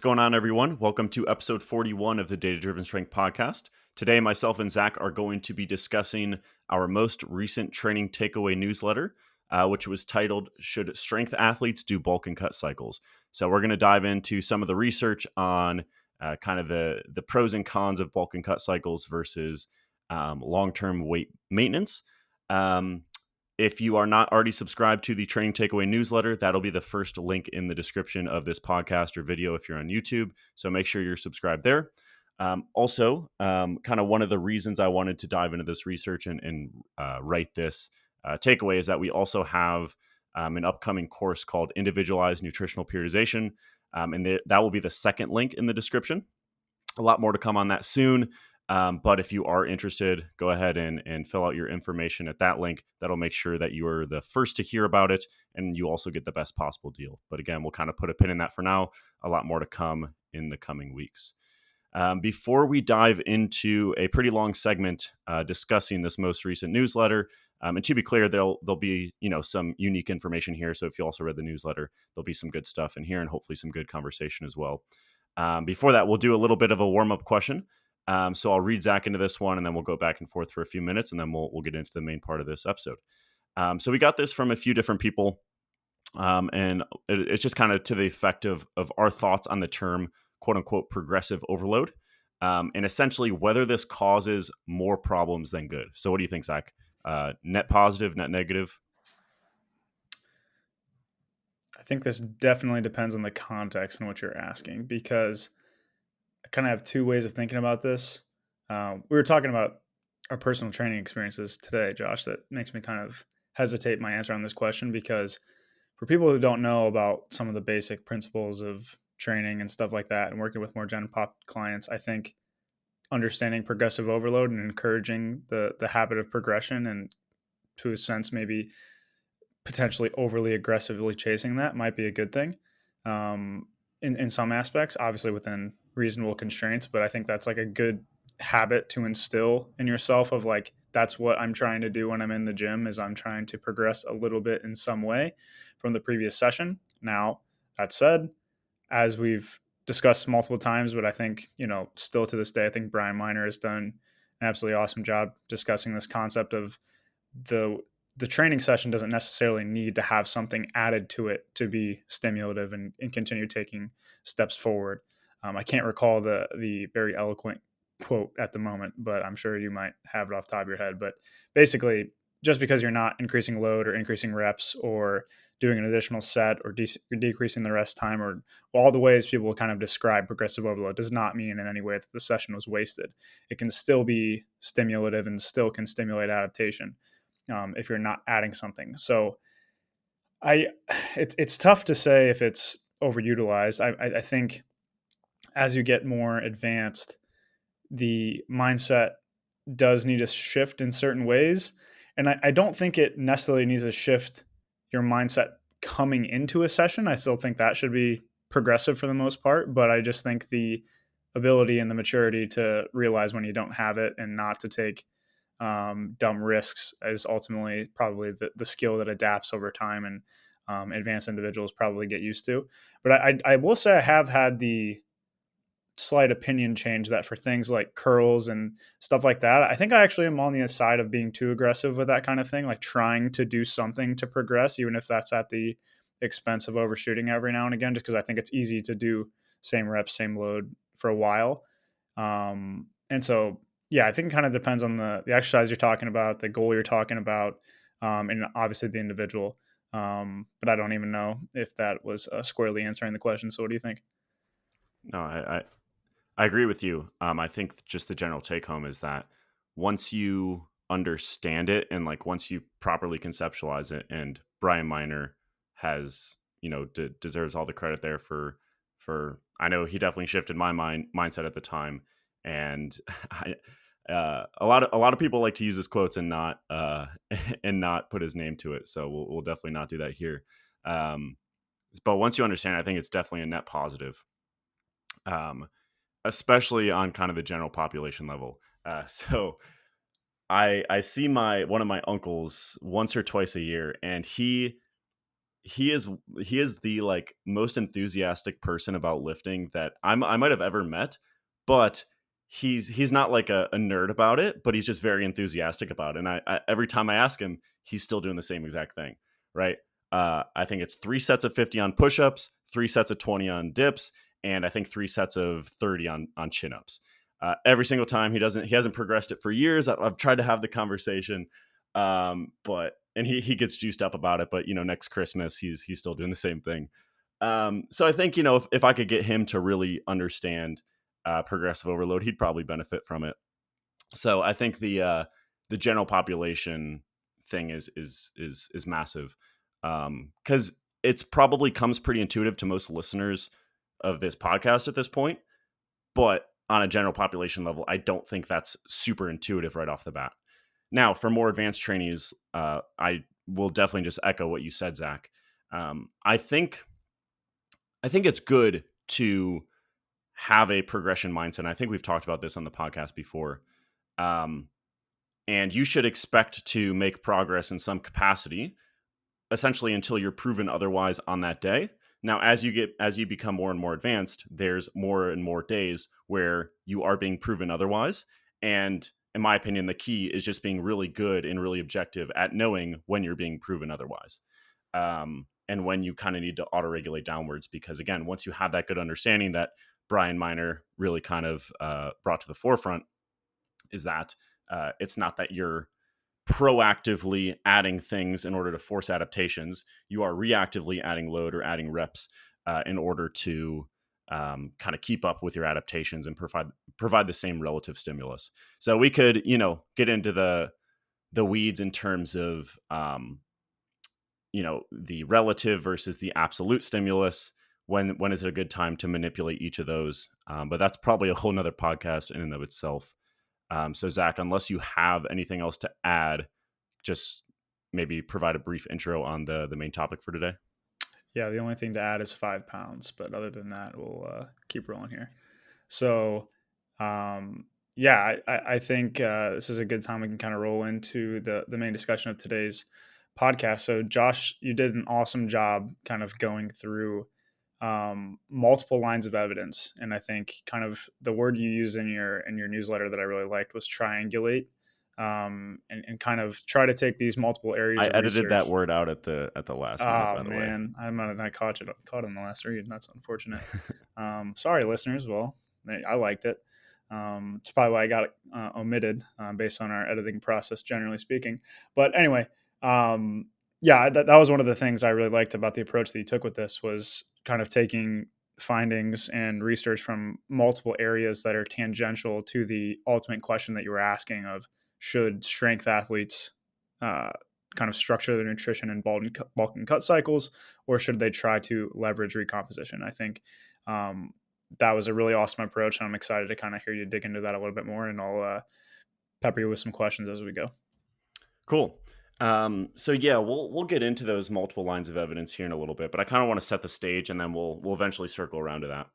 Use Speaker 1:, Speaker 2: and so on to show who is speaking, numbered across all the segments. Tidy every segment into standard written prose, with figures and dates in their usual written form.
Speaker 1: What's going on, everyone? Welcome to episode 41 of the Data Driven Strength Podcast. Today, myself and Zach are going to be discussing our most recent training takeaway newsletter, which was titled, Should Strength Athletes Do Bulk and Cut Cycles? So we're going to dive into some of the research on kind of the pros and cons of bulk and cut cycles versus long-term weight maintenance. If you are not already subscribed to the Training Takeaway newsletter, that'll be the first link in the description of this podcast or video if you're on YouTube. So make sure you're subscribed there. Also, kind of one of the reasons I wanted to dive into this research and write this takeaway is that we also have an upcoming course called Individualized Nutritional Periodization. That will be the second link in the description. A lot more to come on that soon. But if you are interested, go ahead and fill out your information at that link. That'll make sure that you are the first to hear about it, and you also get the best possible deal. But again, we'll kind of put a pin in that for now. A lot more to come in the coming weeks. Before we dive into a pretty long segment discussing this most recent newsletter, and to be clear, there'll be some unique information here. So if you also read the newsletter, there'll be some good stuff in here and hopefully some good conversation as well. Before that, we'll do a little bit of a warm-up question. So I'll read Zach into this one, and then we'll go back and forth for a few minutes, and then we'll get into the main part of this episode. So we got this from a few different people, and it's just kind of to the effect of our thoughts on the term "quote unquote" progressive overload, and essentially whether this causes more problems than good. So what do you think, Zach? Net positive, net negative?
Speaker 2: I think this definitely depends on the context in which you're asking, because I kind of have two ways of thinking about this. We were talking about our personal training experiences today, Josh, that makes me kind of hesitate my answer on this question, because for people who don't know about some of the basic principles of training and stuff like that and working with more gen pop clients, I think understanding progressive overload and encouraging the habit of progression and, to a sense, maybe potentially overly aggressively chasing that might be a good thing in some aspects, obviously within reasonable constraints. But I think that's like a good habit to instill in yourself of like, that's what I'm trying to do when I'm in the gym, is I'm trying to progress a little bit in some way from the previous session. Now, that said, as we've discussed multiple times, but I think, still to this day, I think Brian Miner has done an absolutely awesome job discussing this concept of the training session doesn't necessarily need to have something added to it to be stimulative and continue taking steps forward. I can't recall the very eloquent quote at the moment, but I'm sure you might have it off the top of your head. But basically, just because you're not increasing load or increasing reps or doing an additional set or decreasing the rest time, or all the ways people will kind of describe progressive overload, does not mean in any way that the session was wasted. It can still be stimulative and still can stimulate adaptation if you're not adding something. So it's tough to say if it's overutilized. I think as you get more advanced, the mindset does need to shift in certain ways. And I don't think it necessarily needs to shift your mindset coming into a session. I still think that should be progressive for the most part, but I just think the ability and the maturity to realize when you don't have it and not to take dumb risks is ultimately probably the skill that adapts over time, and advanced individuals probably get used to. But I will say I have had the slight opinion change that for things like curls and stuff like that, I think I actually am on the side of being too aggressive with that kind of thing, like trying to do something to progress, even if that's at the expense of overshooting every now and again, just because I think it's easy to do same reps, same load for a while. And so, yeah, I think it kind of depends on the exercise you're talking about, the goal you're talking about, and obviously the individual. But I don't even know if that was squarely answering the question. So what do you think?
Speaker 1: No, I agree with you. I think just the general take home is that once you understand it and like once you properly conceptualize it, and Brian Miner has, deserves all the credit there for I know he definitely shifted my mindset at the time, and a lot of people like to use his quotes and not and not put his name to it. So we'll definitely not do that here. But once you understand, I think it's definitely a net positive. Especially on kind of the general population level. So I see one of my uncles once or twice a year, and he he is he is the like most enthusiastic person about lifting that I might have ever met, but he's not like a nerd about it, but he's just very enthusiastic about it. And I every time I ask him, he's still doing the same exact thing, right? I think it's 3 sets of 50 on push-ups, 3 sets of 20 on dips, and I think 3 sets of 30 on chin-ups. Every single time he hasn't progressed it for years. I've tried to have the conversation, but and he gets juiced up about it. But next Christmas he's still doing the same thing. So I think if I could get him to really understand progressive overload, he'd probably benefit from it. So I think the general population thing is massive, because it's probably comes pretty intuitive to most listeners of this podcast at this point, but on a general population level, I don't think that's super intuitive right off the bat. Now, for more advanced trainees, I will definitely just echo what you said, Zach. I think it's good to have a progression mindset. I think we've talked about this on the podcast before. Um, and you should expect to make progress in some capacity, essentially until you're proven otherwise on that day. Now, as you become more and more advanced, there's more and more days where you are being proven otherwise. And in my opinion, the key is just being really good and really objective at knowing when you're being proven otherwise. And when you kind of need to auto-regulate downwards, because again, once you have that good understanding that Brian Miner really kind of brought to the forefront, is that it's not that you're proactively adding things in order to force adaptations. You are reactively adding load or adding reps in order to kind of keep up with your adaptations and provide the same relative stimulus. So we could, get into the weeds in terms of the relative versus the absolute stimulus. When is it a good time to manipulate each of those? But that's probably a whole nother podcast in and of itself. So Zach, unless you have anything else to add, just maybe provide a brief intro on the main topic for today.
Speaker 2: Yeah, the only thing to add is 5 pounds, but other than that, we'll keep rolling here. So, yeah, I think this is a good time we can kind of roll into the main discussion of today's podcast. So, Josh, you did an awesome job kind of going through multiple lines of evidence, and I think kind of the word you used in your newsletter that I really liked was triangulate, and kind of try to take these multiple areas
Speaker 1: I
Speaker 2: of
Speaker 1: edited that
Speaker 2: research.
Speaker 1: word out at the last minute,
Speaker 2: Oh
Speaker 1: by the way.
Speaker 2: man, I caught in the last read. That's unfortunate. Sorry, listeners. Well, I liked it. It's probably why I got it omitted based on our editing process, generally speaking. But anyway, yeah, that was one of the things I really liked about the approach that you took with this was kind of taking findings and research from multiple areas that are tangential to the ultimate question that you were asking of should strength athletes uh, kind of structure their nutrition in bulk and cut cycles, or should they try to leverage recomposition? I think that was a really awesome approach, and I'm excited to kind of hear you dig into that a little bit more, and I'll pepper you with some questions as we go.
Speaker 1: Cool. So yeah, we'll get into those multiple lines of evidence here in a little bit, but I kind of want to set the stage, and then we'll eventually circle around to that.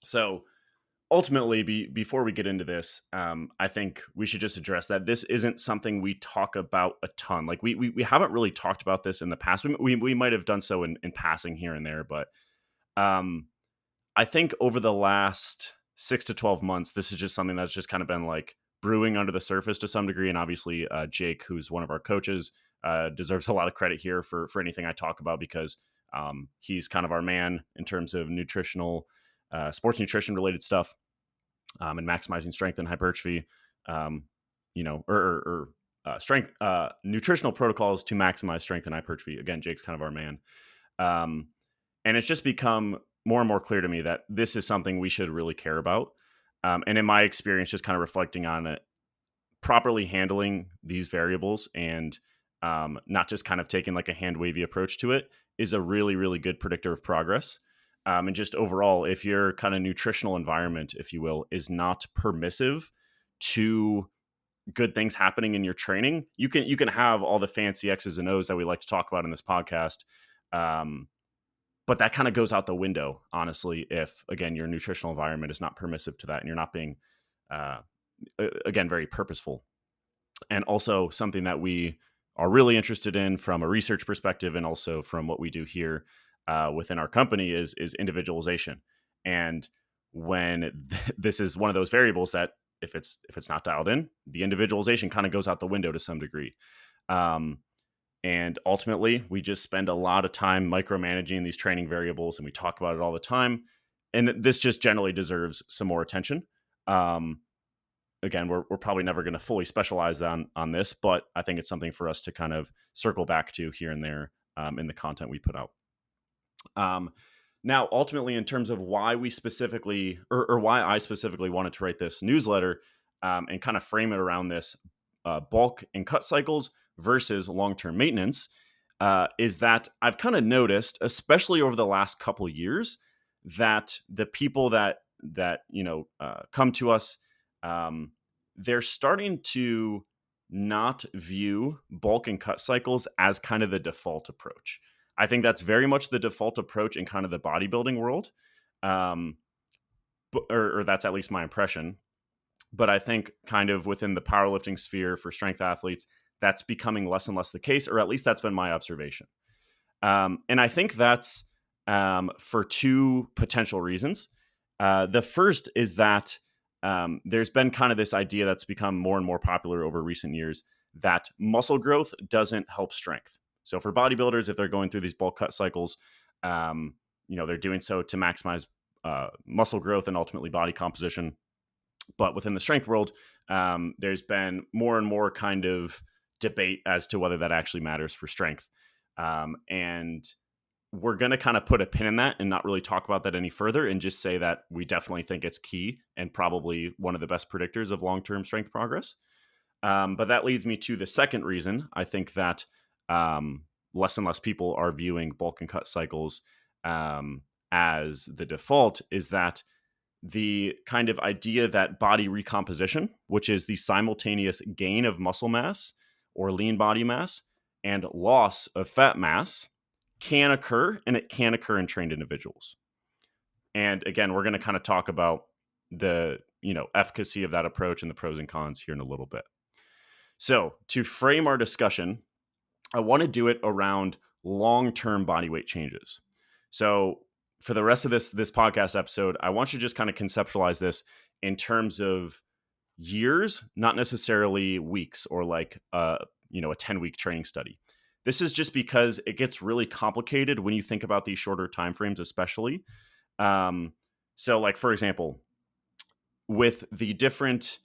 Speaker 1: So ultimately, before we get into this, I think we should just address that this isn't something we talk about a ton. Like we haven't really talked about this in the past. We might have done so in passing here and there, but um, I think over the last 6 to 12 months, this is just something that's just kind of been like brewing under the surface to some degree. And obviously, Jake, who's one of our coaches, deserves a lot of credit here for anything I talk about, because he's kind of our man in terms of nutritional, sports nutrition related stuff, and maximizing strength and hypertrophy. Strength, nutritional protocols to maximize strength and hypertrophy. Again, Jake's kind of our man. Um, and it's just become more and more clear to me that this is something we should really care about. And in my experience, just kind of reflecting on it, properly handling these variables and not just kind of taking like a hand wavy approach to it is a really, really good predictor of progress. And just overall, if your kind of nutritional environment, if you will, is not permissive to good things happening in your training, you can have all the fancy X's and O's that we like to talk about in this podcast. But that kind of goes out the window, honestly, if, again, your nutritional environment is not permissive to that and you're not being, uh, again, very purposeful. And also something that we are really interested in from a research perspective and also from what we do here within our company is individualization. And when this is one of those variables that if it's not dialed in, the individualization kind of goes out the window to some degree. Um, and ultimately, we just spend a lot of time micromanaging these training variables, and we talk about it all the time. And this just generally deserves some more attention. Um, Again, we're probably never going to fully specialize on this, but I think it's something for us to kind of circle back to here and there in the content we put out. Um, Now, ultimately, in terms of why we specifically, or why I specifically wanted to write this newsletter and kind of frame it around this bulk and cut cycles versus long-term maintenance, is that I've kind of noticed, especially over the last couple years, that the people that come to us, um, they're starting to not view bulk and cut cycles as kind of the default approach. I think that's very much the default approach in kind of the bodybuilding world, um, or that's at least my impression. But I think kind of within the powerlifting sphere for strength athletes, that's becoming less and less the case, or at least that's been my observation. And I think that's for two potential reasons. The first is that there's been kind of this idea that's become more and more popular over recent years that muscle growth doesn't help strength. So for bodybuilders, if they're going through these bulk cut cycles, they're doing so to maximize muscle growth and ultimately body composition. But within the strength world, there's been more and more kind of debate as to whether that actually matters for strength. And we're going to kind of put a pin in that and not really talk about that any further and just say that we definitely think it's key and probably one of the best predictors of long-term strength progress. But that leads me to the second reason. I think that less and less people are viewing bulk and cut cycles as the default is that the kind of idea that body recomposition, which is the simultaneous gain of muscle mass or lean body mass and loss of fat mass, can occur, and it can occur in trained individuals. And again, we're going to kind of talk about the efficacy of that approach and the pros and cons here in a little bit. So to frame our discussion, I want to do it around long-term body weight changes. So for the rest of this podcast episode, I want you to just kind of conceptualize this in terms of years, not necessarily weeks or like a 10-week training study. This is just because it gets really complicated when you think about these shorter timeframes, especially. So like, for example, with the different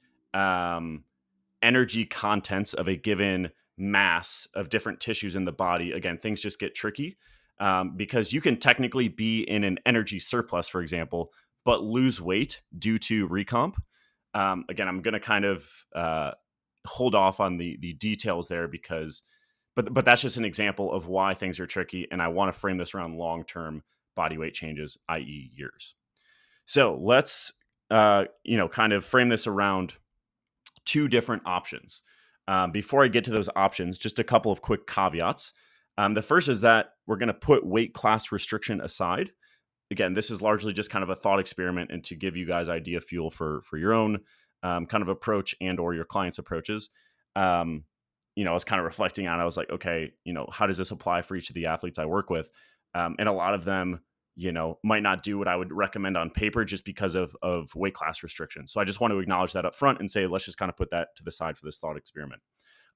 Speaker 1: energy contents of a given mass of different tissues in the body, again, things just get tricky because you can technically be in an energy surplus, for example, but lose weight due to recomp. Again, I'm going to kind of hold off on the details there because, but that's just an example of why things are tricky. And I want to frame this around long-term body weight changes, i.e. years. So let's, kind of frame this around two different options. Before I get to those options, just a couple of quick caveats. The first is that we're going to put weight class restriction aside. Again, this is largely just kind of a thought experiment and to give you guys idea fuel for your own kind of approach and or your clients' approaches. I was kind of reflecting on it. I was like, okay, how does this apply for each of the athletes I work with? And a lot of them, might not do what I would recommend on paper just because of weight class restrictions. So I just want to acknowledge that up front and say, let's just kind of put that to the side for this thought experiment.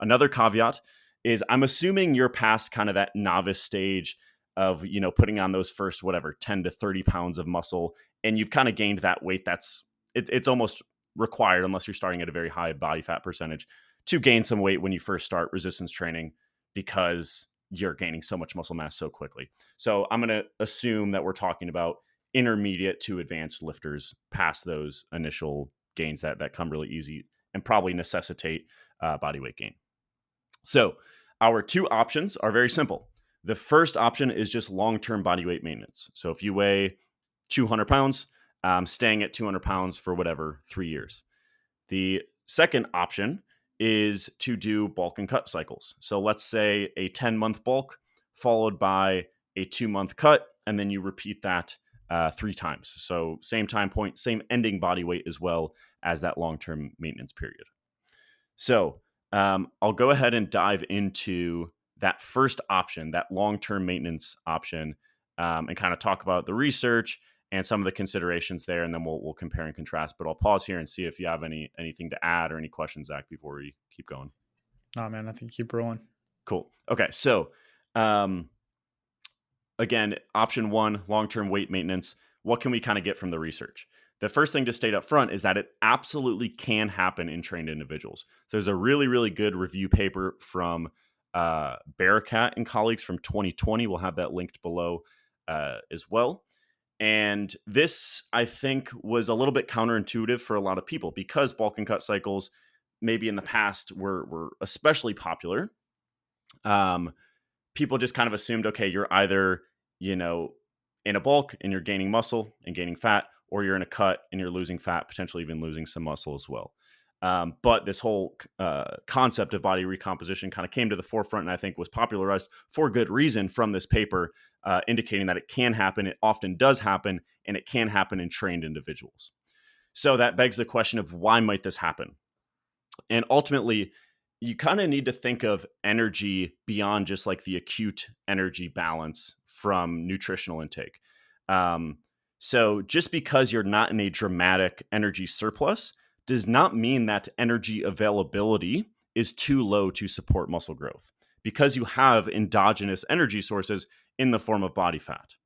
Speaker 1: Another caveat is I'm assuming you're past kind of that novice stage of, putting on those first, 10 to 30 pounds of muscle. And you've kind of gained that weight. It's almost required unless you're starting at a very high body fat percentage to gain some weight when you first start resistance training because you're gaining so much muscle mass so quickly. So I'm going to assume that we're talking about intermediate to advanced lifters past those initial gains that come really easy and probably necessitate body weight gain. So our two options are very simple. The first option is just long-term body weight maintenance. So if you weigh 200 pounds, staying at 200 pounds for 3 years. The second option is to do bulk and cut cycles. So let's say a 10-month bulk followed by a 2-month cut, and then you repeat that 3 times. So same time point, same ending body weight as well as that long-term maintenance period. So I'll go ahead and dive into that first option, that long-term maintenance option, and kind of talk about the research and some of the considerations there, and then we'll compare and contrast. But I'll pause here and see if you have anything to add or any questions, Zach, before we keep going.
Speaker 2: Nah, man, I think keep rolling.
Speaker 1: Cool. Okay, so um, again, option one, long-term weight maintenance. What can we kind of get from the research? The first thing to state up front is that it absolutely can happen in trained individuals. So there's a really, really good review paper from Bearcat and colleagues from 2020. We'll have that linked below as well. And this, I think, was a little bit counterintuitive for a lot of people because bulk and cut cycles, maybe in the past, were especially popular. Um, People just kind of assumed, okay, you're either, you know, in a bulk and you're gaining muscle and gaining fat, or you're in a cut and you're losing fat, potentially even losing some muscle as well. But this whole concept of body recomposition kind of came to the forefront and I think was popularized for good reason from this paper, indicating that it can happen, it often does happen, and it can happen in trained individuals. So that begs the question of why might this happen? And ultimately, you kind of need to think of energy beyond just like the acute energy balance from nutritional intake. Um, so just because you're not in a dramatic energy surplus does not mean that energy availability is too low to support muscle growth because you have endogenous energy sources in the form of body fat.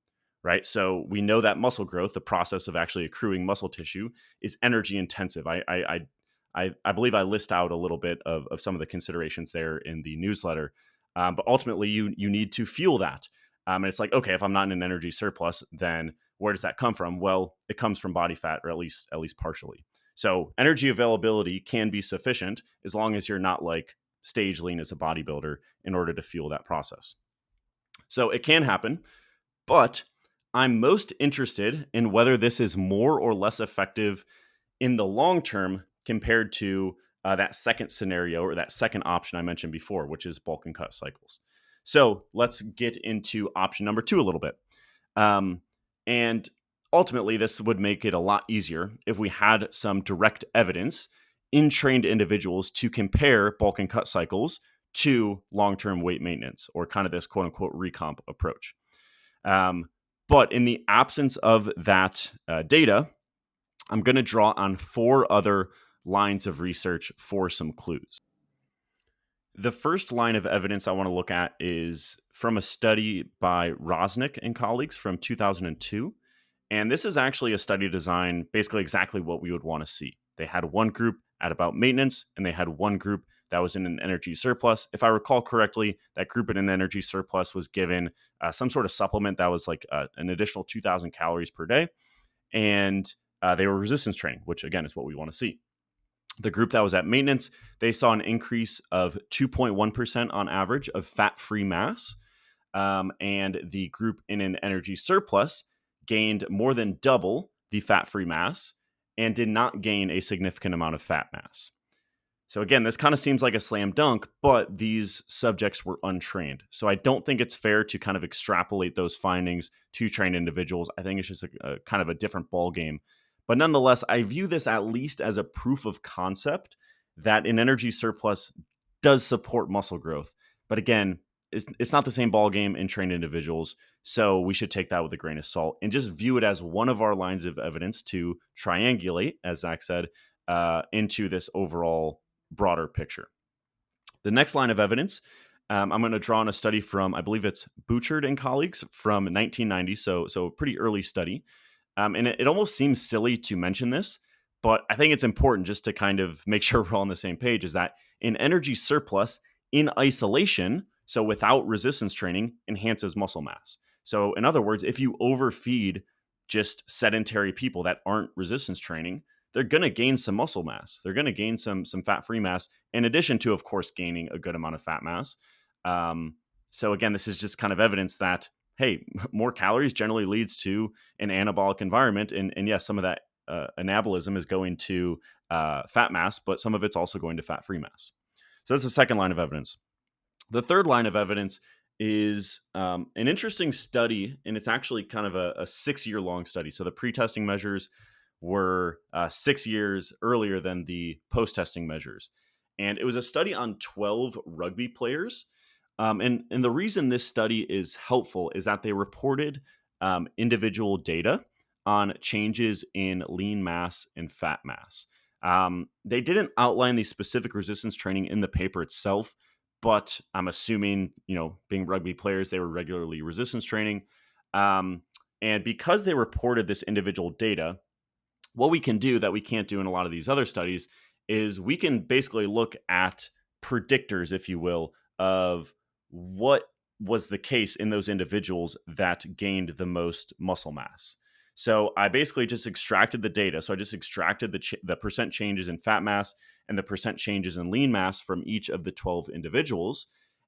Speaker 1: Right. So we know that muscle growth, the process of actually accruing muscle tissue, is energy intensive. I believe I list out a little bit of some of the considerations there in the newsletter. But ultimately, you need to fuel that. And it's like, okay, if I'm not in an energy surplus, then where does that come from? Well, it comes from body fat, or at least partially. So energy availability can be sufficient as long as you're not like stage lean as a bodybuilder in order to fuel that process. So it can happen, but I'm most interested in whether this is more or less effective in the long term compared to that second scenario or that second option I mentioned before, which is bulk and cut cycles. So let's get into option number two a little bit. And ultimately, this would make it a lot easier if we had some direct evidence in trained individuals to compare bulk and cut cycles to long-term weight maintenance, or kind of this quote unquote recomp approach. But in the absence of that data, I'm going to draw on four other lines of research for some clues. The first line of evidence I want to look at is from a study by Rosnick and colleagues from 2002. And this is actually a study design, basically exactly what we would want to see. They had one group at about maintenance, and they had one group that was in an energy surplus. If I recall correctly, that group in an energy surplus was given some sort of supplement that was like an additional 2,000 calories per day. And they were resistance training, which again is what we want to see. The group that was at maintenance, they saw an increase of 2.1% on average of fat-free mass. And the group in an energy surplus gained more than double the fat-free mass and did not gain a significant amount of fat mass. So again, this kind of seems like a slam dunk, but these subjects were untrained. So I don't think it's fair to kind of extrapolate those findings to trained individuals. I think it's just a kind of a different ball game. But nonetheless, I view this at least as a proof of concept that an energy surplus does support muscle growth. But again, it's not the same ball game in trained individuals. So we should take that with a grain of salt and just view it as one of our lines of evidence to triangulate, as Zach said, into this overall broader picture. The next line of evidence, I'm going to draw on a study from, I believe it's Bouchard and colleagues from 1990, so a pretty early study. And it almost seems silly to mention this, but I think it's important just to kind of make sure we're all on the same page, is that an energy surplus in isolation, so without resistance training, enhances muscle mass. So in other words, if you overfeed just sedentary people that aren't resistance training, they're going to gain some muscle mass. They're going to gain some fat-free mass, in addition to, of course, gaining a good amount of fat mass. So again, this is just kind of evidence that, hey, more calories generally leads to an anabolic environment. And yes, some of that anabolism is going to fat mass, but some of it's also going to fat-free mass. So that's the second line of evidence. The third line of evidence is an interesting study, and it's actually kind of a 6-year-long study. So the pre-testing measures were 6 years earlier than the post-testing measures. and it was a study on 12 rugby players. And the reason this study is helpful is that they reported individual data on changes in lean mass and fat mass. They didn't outline the specific resistance training in the paper itself, but I'm assuming, being rugby players, they were regularly resistance training. Um, and because they reported this individual data, what we can do that we can't do in a lot of these other studies is we can basically look at predictors, if you will, of what was the case in those individuals that gained the most muscle mass. So I basically just extracted the data. So I just extracted the percent changes in fat mass and the percent changes in lean mass from each of the 12 individuals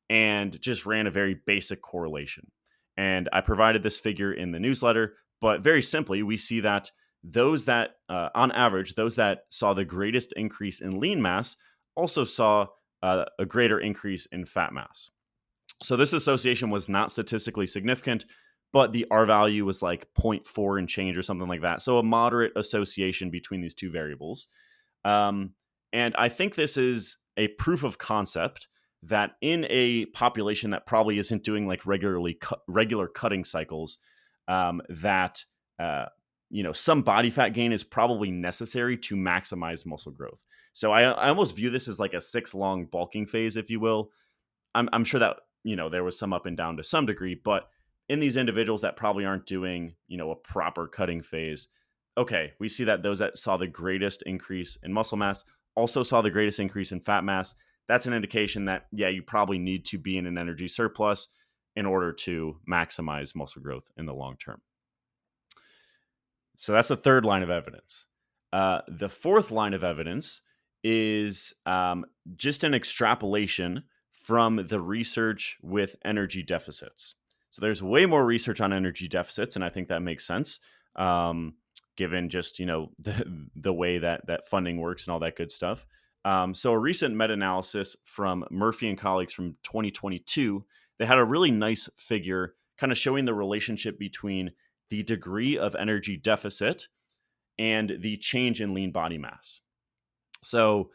Speaker 1: and just ran a very basic correlation. And I provided this figure in the newsletter, but very simply, we see that on average, those that saw the greatest increase in lean mass also saw a greater increase in fat mass. So this association was not statistically significant, but the R value was like zero point 0.4 and change or something like that. So a moderate association between these two variables. Um, and I think this is a proof of concept that in a population that probably isn't doing like regular cutting cycles, that some body fat gain is probably necessary to maximize muscle growth. So I almost view this as like a 6 long bulking phase, if you will. I'm sure that there was some up and down to some degree, but in these individuals that probably aren't doing a proper cutting phase, okay, we see that those that saw the greatest increase in muscle mass also saw the greatest increase in fat mass. That's an indication that you probably need to be in an energy surplus in order to maximize muscle growth in the long term. So that's the third line of evidence. The fourth line of evidence is just an extrapolation from the research with energy deficits. So there's way more research on energy deficits, and I think that makes sense, given just the way that funding works and all that good stuff. So a recent meta-analysis from Murphy and colleagues from 2022, they had a really nice figure kind of showing the relationship between the degree of energy deficit and the change in lean body mass. So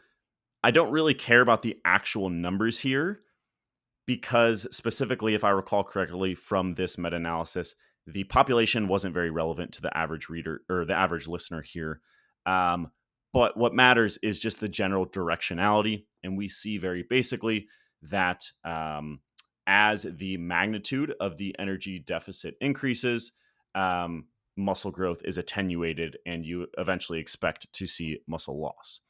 Speaker 1: I don't really care about the actual numbers here because specifically, if I recall correctly from this meta-analysis, the population wasn't very relevant to the average reader or the average listener here. But what matters is just the general directionality. And we see very basically that as the magnitude of the energy deficit increases, muscle growth is attenuated and you eventually expect to see muscle loss.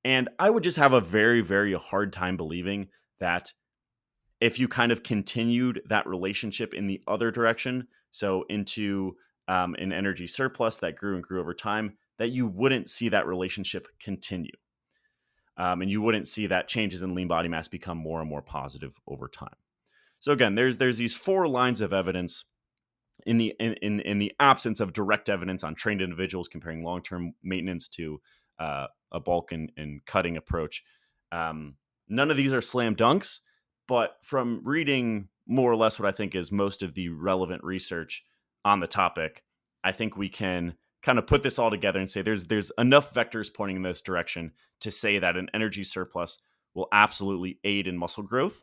Speaker 1: And I would just have a very, very hard time believing that if you kind of continued that relationship in the other direction, so into an energy surplus that grew and grew over time, that you wouldn't see that relationship continue. And you wouldn't see that changes in lean body mass become more and more positive over time. So again, there's these 4 lines of evidence in the absence of direct evidence on trained individuals comparing long-term maintenance to a bulk and cutting approach. None of these are slam dunks, but from reading more or less what I think is most of the relevant research on the topic, I think we can kind of put this all together and say there's enough vectors pointing in this direction to say that an energy surplus will absolutely aid in muscle growth.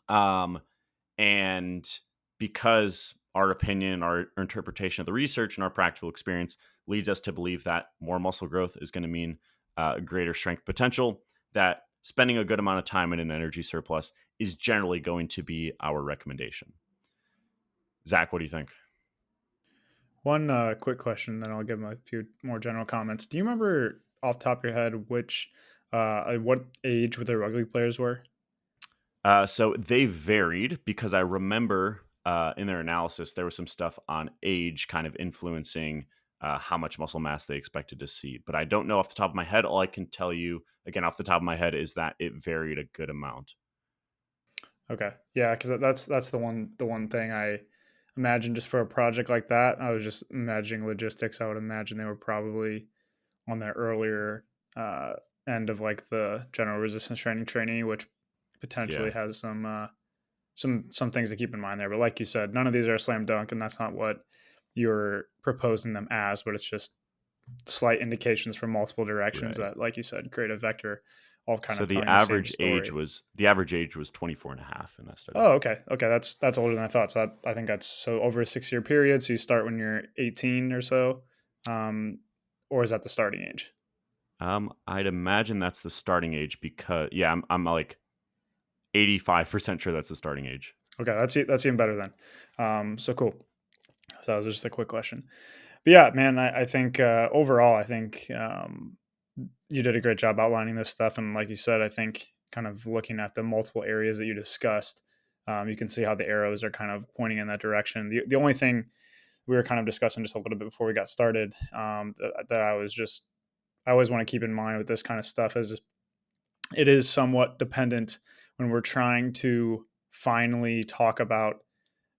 Speaker 1: And because our opinion, our interpretation of the research, and our practical experience leads us to believe that more muscle growth is going to mean greater strength potential, that spending a good amount of time in an energy surplus is generally going to be our recommendation. Zach, what do you think?
Speaker 2: One quick question, then I'll give them a few more general comments. Do you remember off the top of your head what age the rugby players were?
Speaker 1: So they varied because I remember in their analysis, there was some stuff on age kind of influencing how much muscle mass they expected to see. But I don't know off the top of my head. All I can tell you, again, off the top of my head, is that it varied a good amount.
Speaker 2: Okay, yeah, because that's the one thing I imagine just for a project like that. I was just imagining logistics. I would imagine they were probably on the earlier end of like the general resistance training, which potentially
Speaker 1: Yeah,
Speaker 2: has some things to keep in mind there. But like you said, none of these are a slam dunk, and that's not what you're proposing them as. But it's just slight indications from multiple directions
Speaker 1: right.
Speaker 2: that, like you said, create a vector. all kind
Speaker 1: So
Speaker 2: of telling the same story.
Speaker 1: the average age was 24 and a half in that study.
Speaker 2: Oh, okay. Okay, that's older than I thought. So I think that's so over a 6 year period. So you start when you're 18 or so, um, or is that the starting age?
Speaker 1: I'd imagine that's the starting age because yeah, I'm like 85% sure that's the starting age.
Speaker 2: Okay, that's even better then. So cool. So that was just a quick question. But yeah, man, I think overall, I think you did a great job outlining this stuff. And like you said, I think kind of looking at the multiple areas that you discussed, you can see how the arrows are kind of pointing in that direction. The only thing we were kind of discussing just a little bit before we got started that I always want to keep in mind with this kind of stuff is it is somewhat dependent when we're trying to finally talk about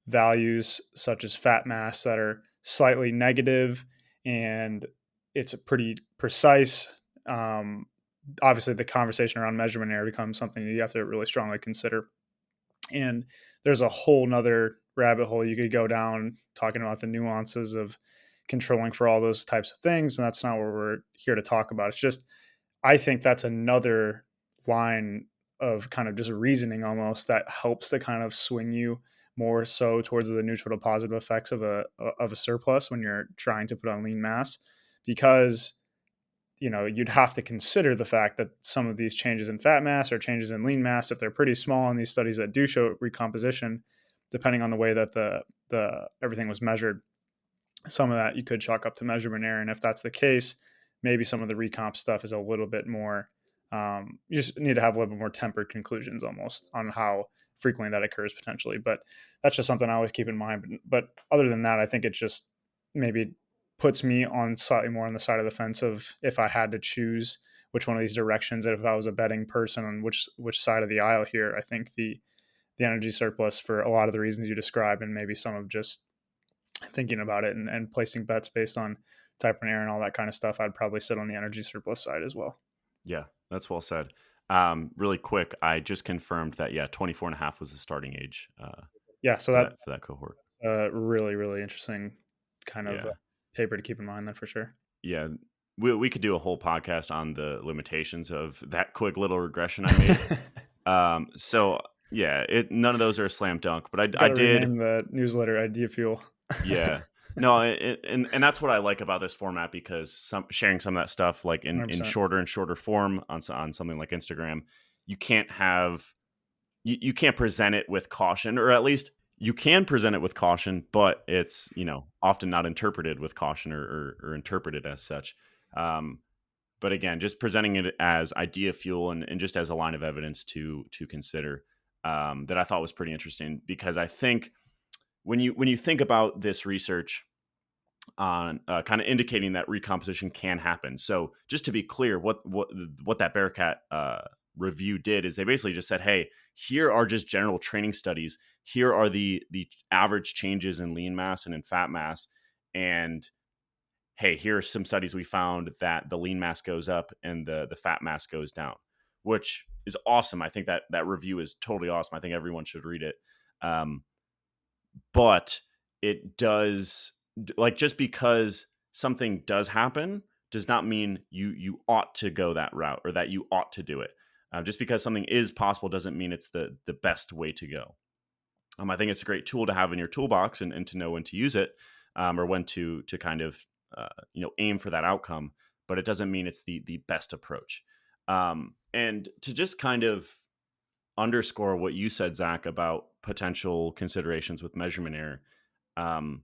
Speaker 2: values such as fat mass that are slightly negative and it's a pretty precise. Um, Obviously, the conversation around measurement error becomes something you have to really strongly consider. And there's a whole nother rabbit hole you could go down talking about the nuances of controlling for all those types of things. And that's not what we're here to talk about. It's just, I think that's another line of kind of just reasoning almost that helps to kind of swing you more so towards the neutral to positive effects of a surplus when you're trying to put on lean mass, because you'd have to consider the fact that some of these changes in fat mass or changes in lean mass, if they're pretty small in these studies that do show recomposition, depending on the way that the everything was measured, some of that you could chalk up to measurement error. And if that's the case, maybe some of the recomp stuff is a little bit more. You just need to have a little bit more tempered conclusions almost on how frequently that occurs potentially. But that's just something I always keep in mind. But other than that, I think it just maybe puts me on slightly more on the side of the fence of if I had to choose which one of these directions, and if I was a betting person on which side of the aisle here, I think the energy surplus for a lot of the reasons you described, and maybe some of just thinking about it and placing bets based on type and error and all that kind of stuff, I'd probably sit on the energy surplus side as well.
Speaker 1: Yeah, that's well said. Really quick, I just confirmed that yeah, 24 and a half was the starting age
Speaker 2: Yeah, so
Speaker 1: for
Speaker 2: that
Speaker 1: that cohort.
Speaker 2: really really interesting kind of
Speaker 1: Yeah.
Speaker 2: paper to keep in mind then for sure.
Speaker 1: Yeah. We could do a whole podcast on the limitations of that quick little regression I made. So yeah, none of those are a slam dunk, but I
Speaker 2: Got to
Speaker 1: did.
Speaker 2: rename the newsletter Idea Fuel.
Speaker 1: Yeah. No, and that's what I like about this format because sharing some of that stuff like in
Speaker 2: 100%.
Speaker 1: shorter and shorter form on something like Instagram, you can't have you can't present it with caution, or at least you can present it with caution, but it's often not interpreted with caution or interpreted as such. Um, but again, just presenting it as idea fuel and just as a line of evidence to consider, that I thought was pretty interesting because I think when you think about this research on kind of indicating that recomposition can happen. So just to be clear, what that Bearcat review did is they basically just said, hey, here are just general training studies. Here are the average changes in lean mass and in fat mass, and hey, here are some studies we found that the lean mass goes up and the fat mass goes down, which is awesome. I think that review is totally awesome. I think everyone should read it. Um, but it does, like, just because something does happen does not mean you ought to go that route or that you ought to do it. Just because something is possible doesn't mean it's the best way to go. I think it's a great tool to have in your toolbox and to know when to use it, or when to kind of aim for that outcome. But it doesn't mean it's the best approach. And to just kind of underscore what you said, Zach, about potential considerations with measurement error. Um,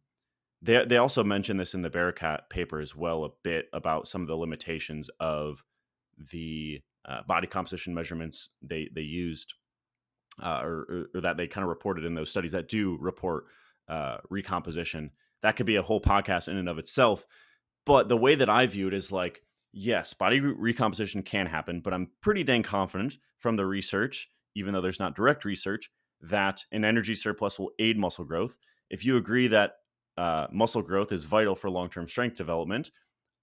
Speaker 1: they also mentioned this in the Bearcat paper as well, a bit about some of the limitations of the body composition measurements they used, or that they kind of reported in those studies that do report recomposition. That could be a whole podcast in and of itself. But the way that I view it is like, yes, body recomposition can happen, but I'm pretty dang confident from the research, even though there's not direct research, that an energy surplus will aid muscle growth. If you agree that muscle growth is vital for long-term strength development,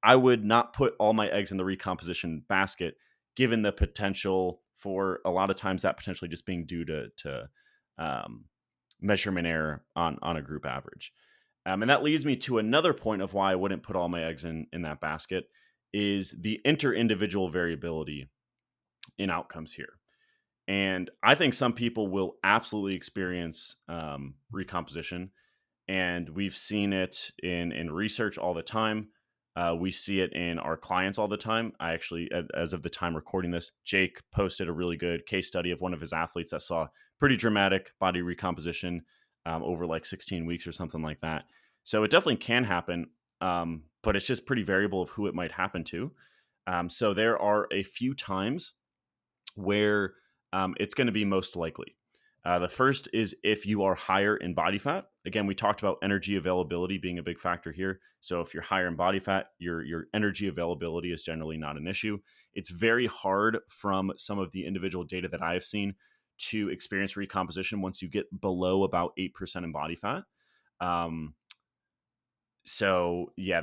Speaker 1: I would not put all my eggs in the recomposition basket, given the potential for a lot of times that potentially just being due to um, measurement error on a group average. And that leads me to another point of why I wouldn't put all my eggs in that basket is the inter-individual variability in outcomes here. And I think some people will absolutely experience recomposition, and we've seen it in research all the time. We see it in our clients all the time. I actually, as of the time recording this, Jake posted a really good case study of one of his athletes that saw pretty dramatic body recomposition over like 16 weeks or something like that. So it definitely can happen, but it's just pretty variable of who it might happen to. So there are a few times where it's going to be most likely. The first is if you are higher in body fat. Again, we talked about energy availability being a big factor here. So if you're higher in body fat, your energy availability is generally not an issue. It's very hard from some of the individual data that I've seen to experience recomposition once you get below about 8% in body fat. Um, so yeah,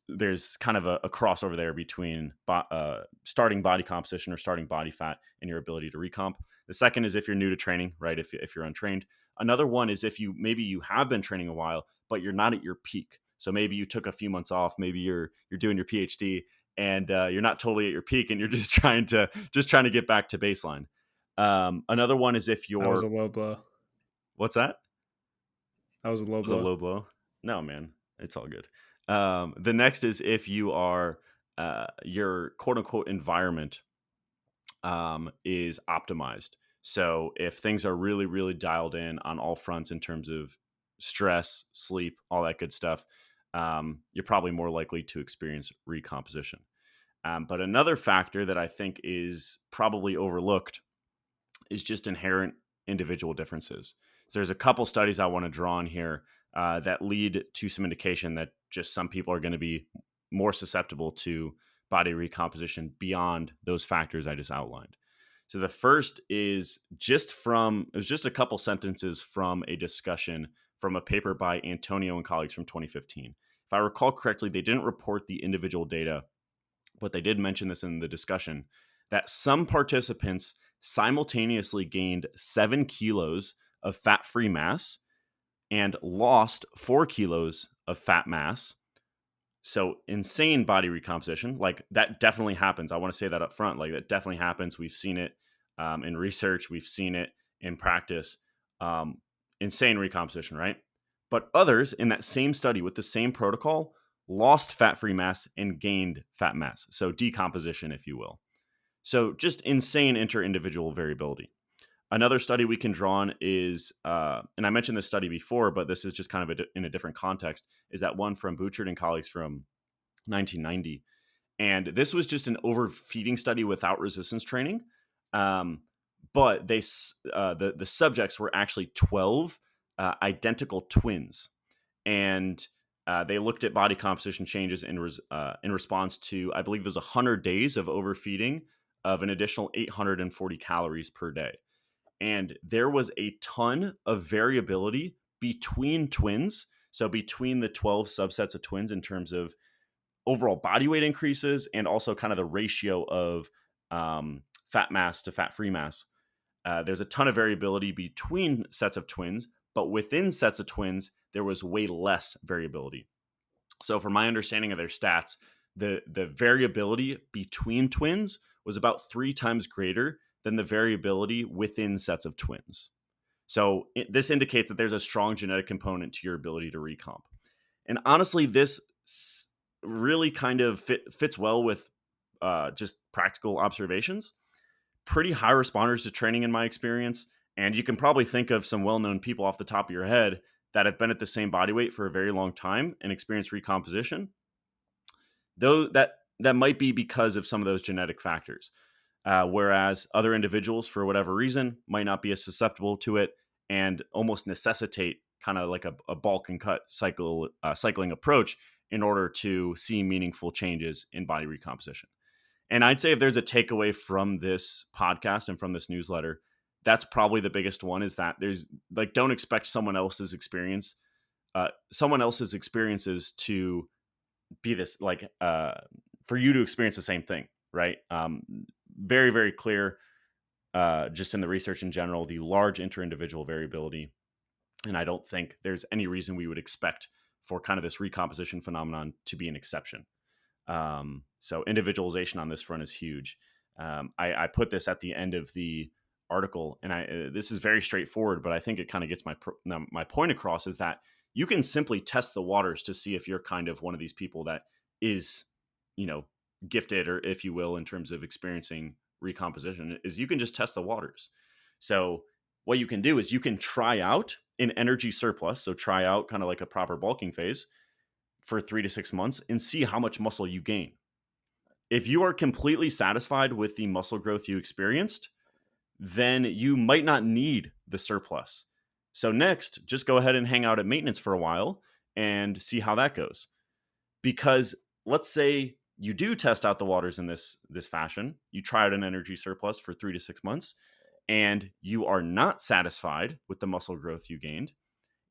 Speaker 1: there's kind of a crossover there between starting body composition or starting body fat and your ability to recomp. The second is if you're new to training, right? If you're untrained. Another one is if you have been training a while, but you're not at your peak. So maybe you took a few months off. Maybe you're doing your PhD and you're not totally at your peak, and you're just trying to get back to baseline. Another one is if
Speaker 2: That was
Speaker 1: you're
Speaker 2: a low blow.
Speaker 1: what's that?
Speaker 2: That was a low
Speaker 1: Was a
Speaker 2: blow.
Speaker 1: low blow. No, man, it's all good. The next is if you are your quote unquote environment is optimized. So if things are really, really dialed in on all fronts in terms of stress, sleep, all that good stuff, you're probably more likely to experience recomposition. But another factor that I think is probably overlooked is just inherent individual differences. So there's a couple studies I want to draw on here that lead to some indication that just some people are going to be more susceptible to body recomposition beyond those factors I just outlined. So the first is it was just a couple sentences from a discussion from a paper by Antonio and colleagues from 2015. If I recall correctly, they didn't report the individual data, but they did mention this in the discussion that some participants simultaneously gained 7 kilos of fat free mass and lost 4 kilos of fat mass. So insane body recomposition. Like that definitely happens. I want to say that up front. Like that definitely happens. We've seen it in research, we've seen it in practice. Insane recomposition, right? But others in that same study with the same protocol lost fat free mass and gained fat mass. So decomposition, if you will. So just insane inter-individual variability. Another study we can draw on is, and I mentioned this study before, but this is just kind of in a different context, is that one from Bouchard and colleagues from 1990. And this was just an overfeeding study without resistance training. But the subjects were actually 12 identical twins. And they looked at body composition changes in response to, I believe it was 100 days of overfeeding of an additional 840 calories per day. And there was a ton of variability between twins. So between the 12 subsets of twins in terms of overall body weight increases and also kind of the ratio of fat mass to fat free mass. There's a ton of variability between sets of twins, but within sets of twins, there was way less variability. So, from my understanding of their stats, the variability between twins was about 3 times greater than the variability within sets of twins. So, this indicates that there's a strong genetic component to your ability to recomp. And honestly, this really kind of fits well with just practical observations. Pretty high responders to training in my experience. And you can probably think of some well-known people off the top of your head that have been at the same body weight for a very long time and experienced recomposition. Though that might be because of some of those genetic factors. Whereas other individuals, for whatever reason, might not be as susceptible to it and almost necessitate kind of like a bulk and cut cycling approach in order to see meaningful changes in body recomposition. And I'd say if there's a takeaway from this podcast and from this newsletter, that's probably the biggest one, is that there's like, don't expect someone else's experiences to be this like, for you to experience the same thing. Right. Very, very clear, just in the research in general, the large inter-individual variability. And I don't think there's any reason we would expect for kind of this recomposition phenomenon to be an exception. So individualization on this front is huge. I put this at the end of the article, and this is very straightforward, but I think it kind of gets my point across is that you can simply test the waters to see if you're kind of one of these people that is, you know, gifted, or if you will, in terms of experiencing recomposition, is you can just test the waters. So what you can do is you can try out an energy surplus. So try out kind of like a proper bulking phase for 3 to 6 months and see how much muscle you gain. If you are completely satisfied with the muscle growth you experienced, then you might not need the surplus. So next, just go ahead and hang out at maintenance for a while and see how that goes. Because let's say you do test out the waters in this fashion, you try out an energy surplus for 3 to 6 months, and you are not satisfied with the muscle growth you gained,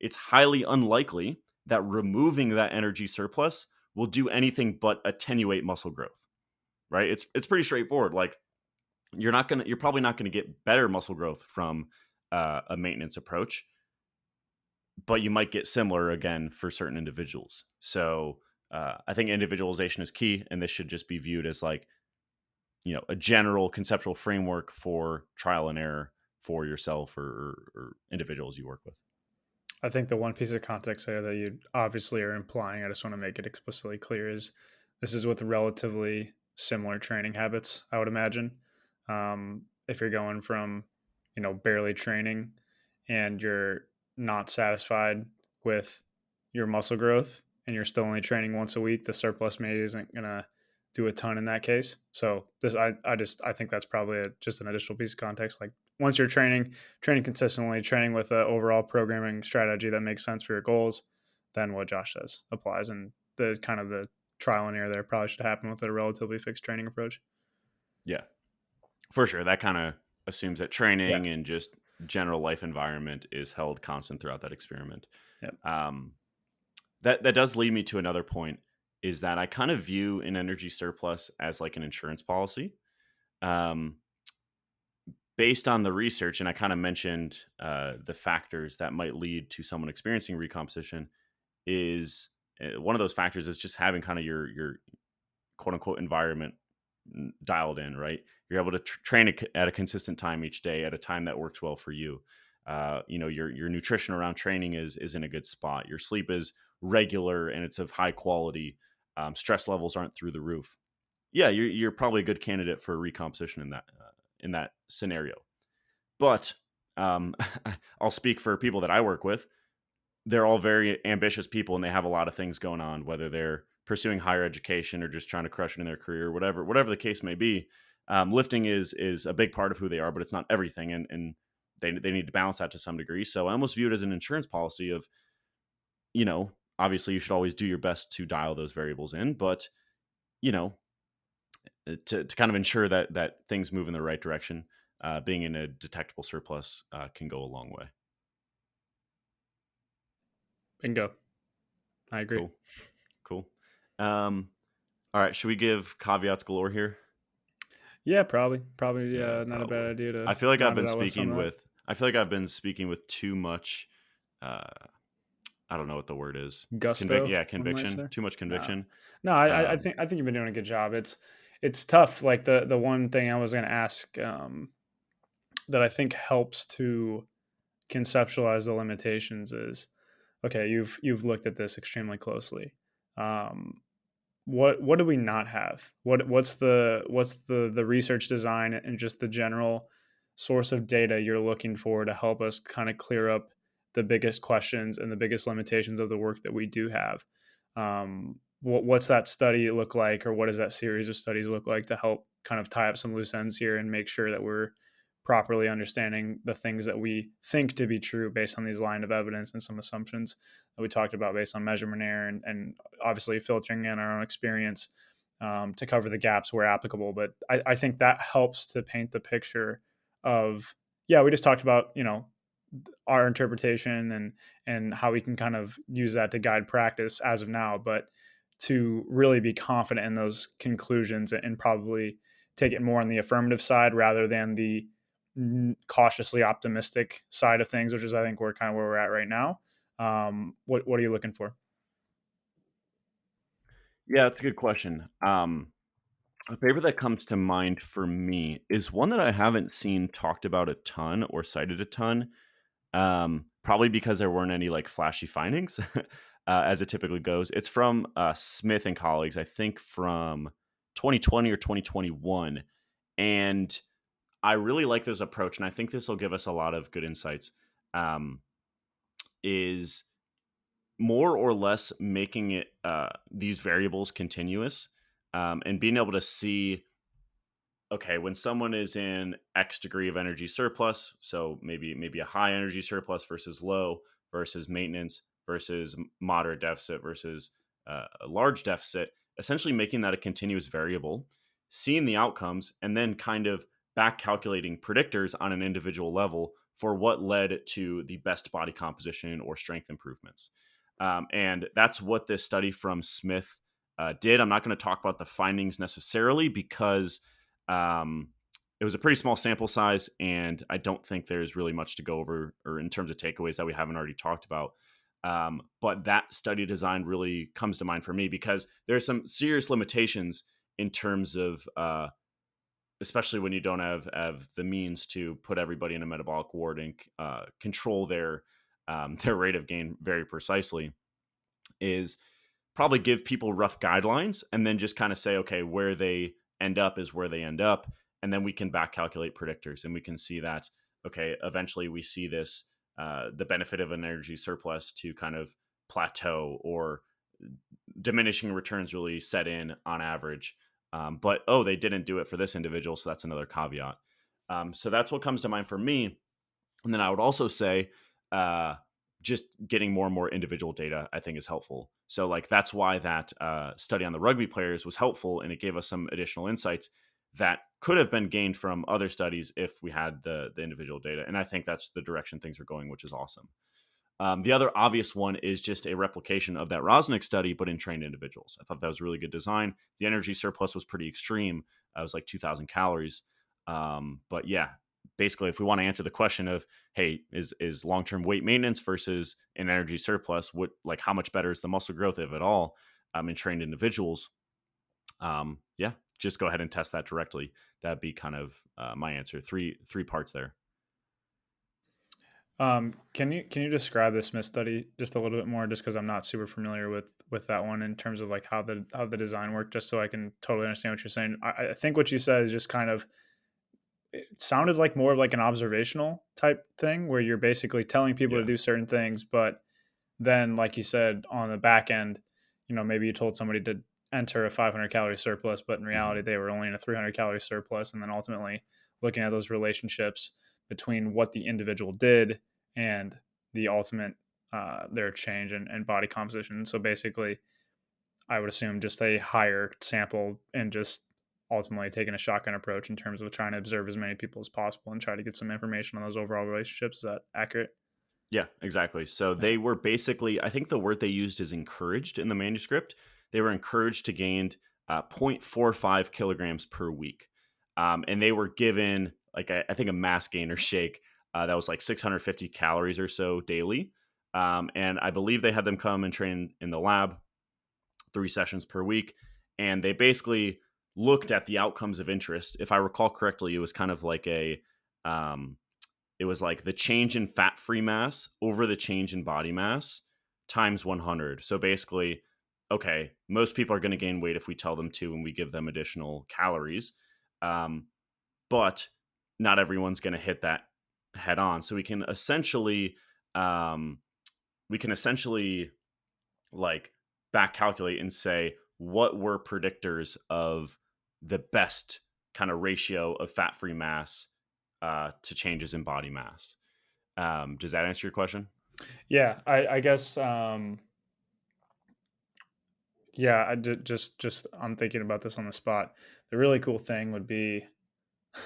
Speaker 1: it's highly unlikely that removing that energy surplus will do anything but attenuate muscle growth. Right? It's pretty straightforward. Like you're probably not gonna get better muscle growth from a maintenance approach, but you might get similar again for certain individuals. So I think individualization is key, and this should just be viewed as like, a general conceptual framework for trial and error for yourself or individuals you work with.
Speaker 2: I think the one piece of context there that you obviously are implying, I just want to make it explicitly clear, is this is with relatively similar training habits, I would imagine. If you're going from, barely training and you're not satisfied with your muscle growth and you're still only training once a week, the surplus maybe isn't going to do a ton in that case. So I think that's probably just an additional piece of context. Like once you're training consistently, training with an overall programming strategy that makes sense for your goals, then what Josh says applies. And the trial and error there probably should happen with a relatively fixed training approach.
Speaker 1: Yeah, for sure. That kind of assumes that
Speaker 2: Yeah.
Speaker 1: training and just general life environment is held constant throughout that experiment.
Speaker 2: Yep.
Speaker 1: Um, that does lead me to another point, is that I kind of view an energy surplus as like an insurance policy. Um, Based on the research, and I kind of mentioned the factors that might lead to someone experiencing recomposition, is one of those factors is just having kind of your quote unquote environment dialed in, right? You're able to train at a consistent time each day at a time that works well for you. Your nutrition around training is in a good spot. Your sleep is regular and it's of high quality. Stress levels aren't through the roof. Yeah, you're probably a good candidate for recomposition in that scenario. But um, I'll speak for people that I work with. They're all very ambitious people and they have a lot of things going on, whether they're pursuing higher education or just trying to crush it in their career, whatever the case may be. Lifting is a big part of who they are, but it's not everything, and they need to balance that to some degree. So I almost view it as an insurance policy of, obviously you should always do your best to dial those variables in, but you know, to kind of ensure that things move in the right direction, being in a detectable surplus can go a long way.
Speaker 2: Bingo. I agree.
Speaker 1: Cool, cool. Um, all right, should we give caveats galore here?
Speaker 2: Yeah, probably.
Speaker 1: Yeah,
Speaker 2: Not a bad
Speaker 1: probably.
Speaker 2: idea
Speaker 1: I
Speaker 2: to
Speaker 1: feel like I've
Speaker 2: round
Speaker 1: been
Speaker 2: it out with some
Speaker 1: speaking
Speaker 2: of that.
Speaker 1: with. I feel like I've been speaking with too much. Uh, I don't know what the word is.
Speaker 2: Gusto,
Speaker 1: Yeah,
Speaker 2: one might
Speaker 1: conviction.
Speaker 2: say.
Speaker 1: Too much
Speaker 2: No,
Speaker 1: conviction.
Speaker 2: no. I
Speaker 1: Um,
Speaker 2: think you've been doing a good job. It's tough. Like the one thing I was going to ask that I think helps to conceptualize the limitations is okay. You've looked at this extremely closely. Um, what do we not have? What's the research design and just the general source of data you're looking for to help us kind of clear up the biggest questions and the biggest limitations of the work that we do have? What's that study look like, or what does that series of studies look like to help kind of tie up some loose ends here and make sure that we're properly understanding the things that we think to be true based on these line of evidence and some assumptions that we talked about based on measurement error and obviously filtering in our own experience to cover the gaps where applicable. But I think that helps to paint the picture of, yeah, we just talked about, our interpretation and how we can kind of use that to guide practice as of now, but to really be confident in those conclusions and probably take it more on the affirmative side rather than the cautiously optimistic side of things, which is I think we're kind of where we're at right now. What are you looking for?
Speaker 1: yeah, that's a good question. A paper that comes to mind for me is one that I haven't seen talked about a ton or cited a ton. Probably because there weren't any like flashy findings, as it typically goes. It's from Smith and colleagues, I think from 2020 or 2021, and I really like this approach, and I think this will give us a lot of good insights. Um, is more or less making it these variables continuous, and being able to see, okay, when someone is in X degree of energy surplus, so maybe a high energy surplus versus low versus maintenance versus moderate deficit versus a large deficit, essentially making that a continuous variable, seeing the outcomes, and then kind of back calculating predictors on an individual level for what led to the best body composition or strength improvements. And that's what this study from Smith did. I'm not going to talk about the findings necessarily because um, it was a pretty small sample size, and I don't think there's really much to go over or in terms of takeaways that we haven't already talked about. But that study design really comes to mind for me because there's some serious limitations in terms of, especially when you don't have the means to put everybody in a metabolic ward and control their rate of gain very precisely. Is probably give people rough guidelines and then just kind of say, okay, where they end up is where they end up. And then we can back calculate predictors and we can see that, okay, eventually we see this, the benefit of an energy surplus to kind of plateau or diminishing returns really set in on average. But, oh, they didn't do it for this individual. So that's another caveat. So that's what comes to mind for me. And then I would also say, uh, just getting more and more individual data, I think, is helpful. So, like, that's why that study on the rugby players was helpful, and it gave us some additional insights that could have been gained from other studies if we had the individual data. And I think that's the direction things are going, which is awesome. The other obvious one is just a replication of that Rosnick study, but in trained individuals. I thought that was a really good design. The energy surplus was pretty extreme. It was like 2,000 calories. But yeah, basically, if we want to answer the question of, hey, is long term weight maintenance versus an energy surplus, what, like, how much better is the muscle growth, if at all, in trained individuals? Yeah, just go ahead and test that directly. That'd be kind of my answer. Three parts there.
Speaker 2: Can you describe the Smith study just a little bit more, just because I'm not super familiar with that one in terms of like how the design worked, just so I can totally understand what you're saying. I think what you said is just kind of, it sounded like more of like an observational type thing where you're basically telling people to
Speaker 1: Yeah.
Speaker 2: do certain things, but then like you said on the back end, maybe you told somebody to enter a 500 calorie surplus, but in
Speaker 1: hmm
Speaker 2: reality they were only in a 300 calorie surplus, and then ultimately looking at those relationships between what the individual did and the ultimate their change and body composition. So basically, I would assume just a higher sample and just ultimately taking a shotgun approach in terms of trying to observe as many people as possible and try to get some information on those overall relationships. Is that accurate?
Speaker 1: Yeah, exactly. So
Speaker 2: Yeah.
Speaker 1: they were basically, I think the word they used is encouraged in the manuscript. They were encouraged to gain 0.45 kilograms per week. And they were given, like, I think a mass gainer shake that was like 650 calories or so daily. And I believe they had them come and train in the lab 3 sessions per week. And they basically looked at the outcomes of interest. If I recall correctly, it was kind of like um, it was like the change in fat free mass over the change in body mass times 100. So basically, okay, most people are going to gain weight if we tell them to and we give them additional calories. Um, but not everyone's going to hit that head on. So um, we can essentially like back calculate and say what were predictors of the best kind of ratio of fat free mass to changes in body mass. Does that answer your question?
Speaker 2: Yeah, I guess. Yeah, just I'm thinking about this on the spot. The really cool thing would be,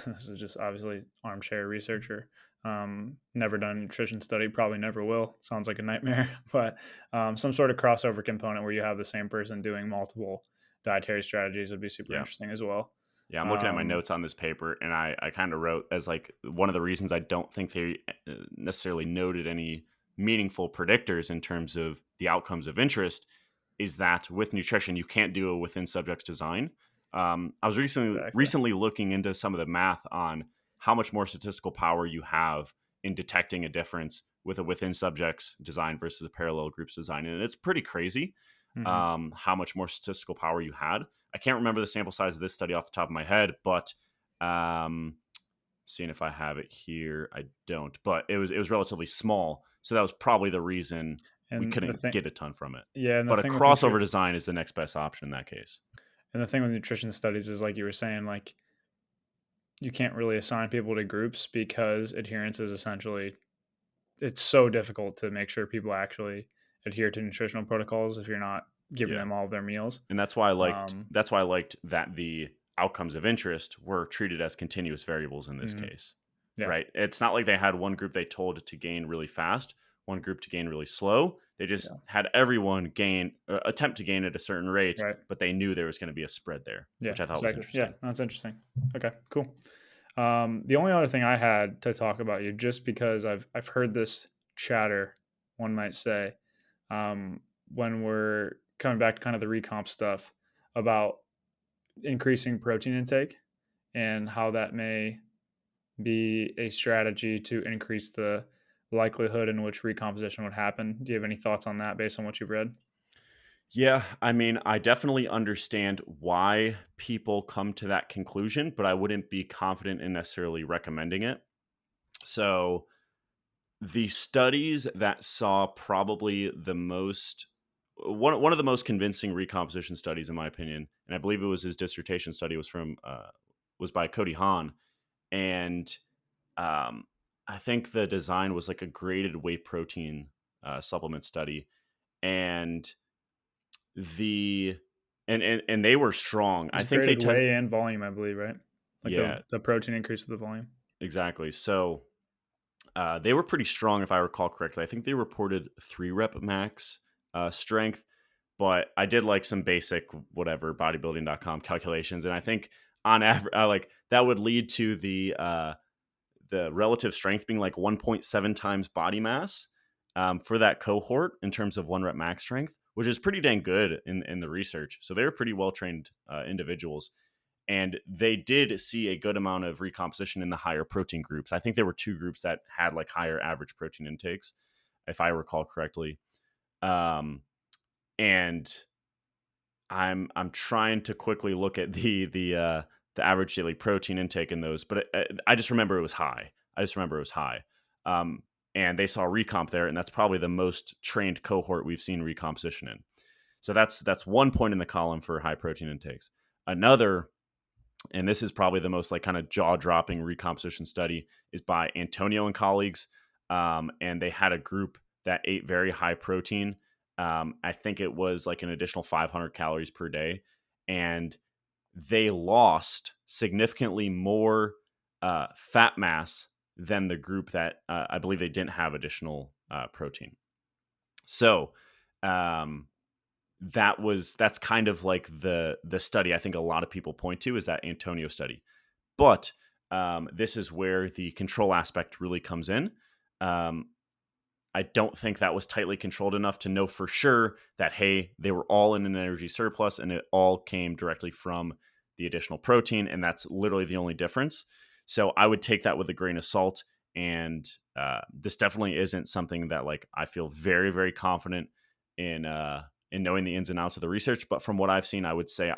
Speaker 2: this is just obviously armchair researcher. Never done a nutrition study, probably never will. Sounds like a nightmare, but some sort of crossover component where you have the same person doing multiple dietary strategies would be super
Speaker 1: Yeah.
Speaker 2: interesting as well.
Speaker 1: Yeah, I'm looking at my
Speaker 2: Um,
Speaker 1: notes on this paper, and I kind of wrote as like one of the reasons I don't think they necessarily noted any meaningful predictors in terms of the outcomes of interest is that with nutrition, you can't do a within subjects design. I was recently
Speaker 2: Exactly.
Speaker 1: recently looking into some of the math on how much more statistical power you have in detecting a difference with a within subjects design versus a parallel groups design, and it's pretty crazy
Speaker 2: Hmm.
Speaker 1: how much more statistical power you had. I can't remember the sample size of this study off the top of my head, but um, seeing if I have it here, I don't. But it was relatively small, so that was probably the reason we
Speaker 2: And the
Speaker 1: couldn't
Speaker 2: thing,
Speaker 1: get a ton from it.
Speaker 2: yeah, and the
Speaker 1: But a
Speaker 2: thing with
Speaker 1: crossover design is the next best option in that case.
Speaker 2: nutrition studies is like you were saying, like you can't really assign people to groups because adherence is essentially it's so difficult to make sure people actually adhere to nutritional protocols if you're not giving
Speaker 1: Yeah.
Speaker 2: them all of their meals.
Speaker 1: And that's why I liked
Speaker 2: Um,
Speaker 1: that the outcomes of interest were treated as continuous variables in this
Speaker 2: mhm.
Speaker 1: case.
Speaker 2: Yeah,
Speaker 1: Right? It's not like they had one group they told to gain really fast, one group to gain really slow. They just
Speaker 2: yeah,
Speaker 1: had everyone gain attempt to gain at a certain rate,
Speaker 2: right.
Speaker 1: but they knew there was going to be a spread there,
Speaker 2: Yeah,
Speaker 1: which I thought was
Speaker 2: exactly. Yeah,
Speaker 1: interesting.
Speaker 2: that's interesting. Okay, cool. The only other thing I had to talk about you, just because I've heard this chatter, one might say, um, when we're coming back to kind of the recomp stuff about increasing protein intake and how that may be a strategy to increase the likelihood in which recomposition would happen. Do you have any thoughts on that based on what you've read?
Speaker 1: Yeah, I mean, I definitely understand why people come to that conclusion, but I wouldn't be confident in necessarily recommending it. So, the studies that saw probably the most one of the most convincing recomposition studies in my opinion, and I believe it was his dissertation study was by Cody Hahn, and um, I think the design was like a graded whey protein supplement study, and the and they were strong. I
Speaker 2: It's
Speaker 1: think they
Speaker 2: graded
Speaker 1: tend
Speaker 2: weight and volume, I believe, right? Like
Speaker 1: yeah,
Speaker 2: the protein increase with the volume.
Speaker 1: exactly. So they were pretty strong, if I recall correctly. I think they reported 3 rep max strength, but I did like some basic whatever bodybuilding.com calculations, and I think on average, like that would lead to the relative strength being like 1.7 times body mass for that cohort in terms of 1 rep max strength, which is pretty dang good in the research. So they were pretty well trained individuals, and they did see a good amount of recomposition in the higher protein groups. I think there were 2 groups that had like higher average protein intakes, if I recall correctly. Um, and I'm trying to quickly look at the average daily protein intake in those, but I just remember it was high. I just remember it was high. Um, and they saw recomp there, and that's probably the most trained cohort we've seen recomposition in. So that's one point in the column for high protein intakes. Another, and this is probably the most like kind of jaw dropping recomposition study, is by Antonio and colleagues. And they had a group that ate very high protein. I think it was like an additional 500 calories per day. And they lost significantly more fat mass than the group that I believe they didn't have additional protein. So, um, that's kind of like the study I think a lot of people point to is that Antonio study. But this is where the control aspect really comes in. Um, I don't think that was tightly controlled enough to know for sure that, hey, they were all in an energy surplus and it all came directly from the additional protein. And that's literally the only difference. So I would take that with a grain of salt. And this definitely isn't something that like I feel very, very confident in knowing the ins and outs of the research. But from what I've seen, I would say